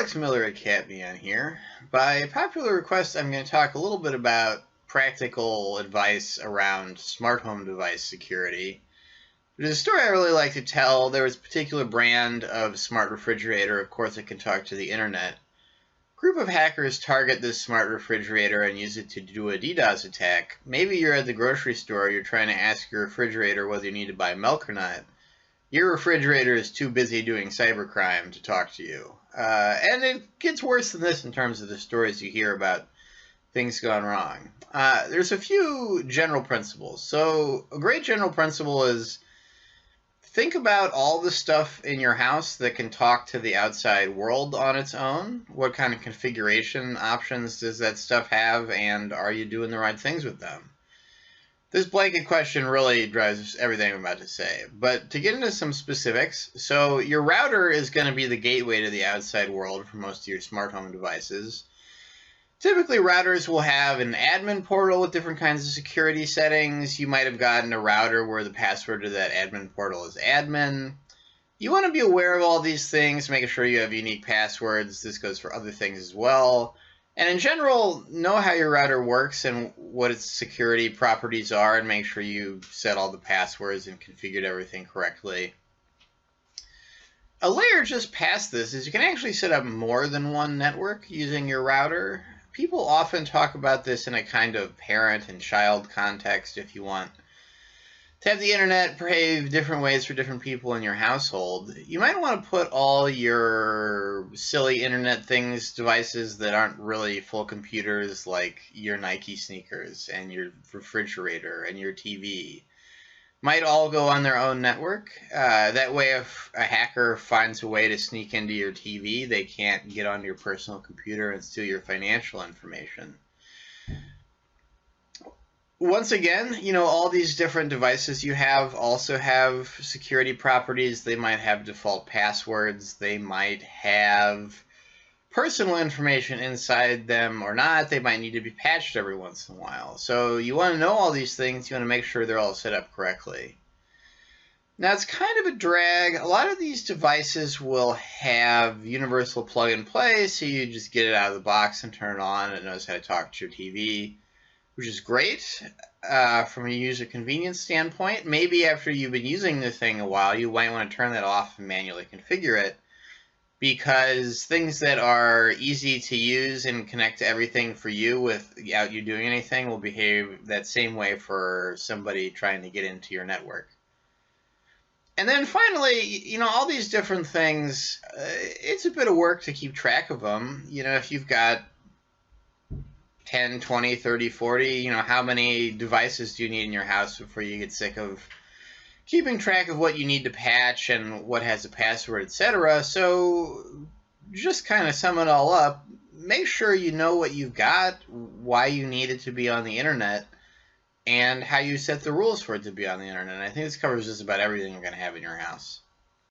Alex Miller at CatMeOn here. By popular request, I'm going to talk a little bit about practical advice around smart home device security. There's a story I really like to tell. There was a particular brand of smart refrigerator, of course it can talk to the internet. A group of hackers target this smart refrigerator and use it to do a DDoS attack. Maybe you're at the grocery store, you're trying to ask your refrigerator whether you need to buy milk or not. Your refrigerator is too busy doing cybercrime to talk to you. And it gets worse than this in terms of the stories you hear about things gone wrong. There's a few general principles. So a great general principle is think about all the stuff in your house that can talk to the outside world on its own. What kind of configuration options does that stuff have, and are you doing the right things with them? This blanket question really drives everything I'm about to say, but to get into some specifics, so your router is going to be the gateway to the outside world for most of your smart home devices. Typically, routers will have an admin portal with different kinds of security settings. You might have gotten a router where the password to that admin portal is admin. You want to be aware of all these things, making sure you have unique passwords. This goes for other things as well. And in general, know how your router works and what its security properties are, and make sure you set all the passwords and configured everything correctly. A layer just past this is you can actually set up more than one network using your router. People often talk about this in a kind of parent and child context. If you want to have the internet behave different ways for different people in your household, you might want to put all your silly internet things, devices that aren't really full computers, like your Nike sneakers and your refrigerator and your TV, might all go on their own network. That way, if a hacker finds a way to sneak into your TV, they can't get onto your personal computer and steal your financial information. Once again, all these different devices you have also have security properties. They might have default passwords. They might have personal information inside them or not. They might need to be patched every once in a while. So you want to know all these things. You want to make sure they're all set up correctly. Now, it's kind of a drag. A lot of these devices will have universal plug-and-play, so you just get it out of the box and turn it on, and it knows how to talk to your TV, which is great from a user convenience standpoint. Maybe after you've been using the thing a while, you might want to turn that off and manually configure it, because things that are easy to use and connect to everything for you without you doing anything will behave that same way for somebody trying to get into your network. And then finally, all these different things, it's a bit of work to keep track of them. If you've got 10, 20, 30, 40, how many devices do you need in your house before you get sick of keeping track of what you need to patch and what has a password, etc. So just kind of sum it all up, make sure you know what you've got, why you need it to be on the internet, and how you set the rules for it to be on the internet. I think this covers just about everything you're going to have in your house.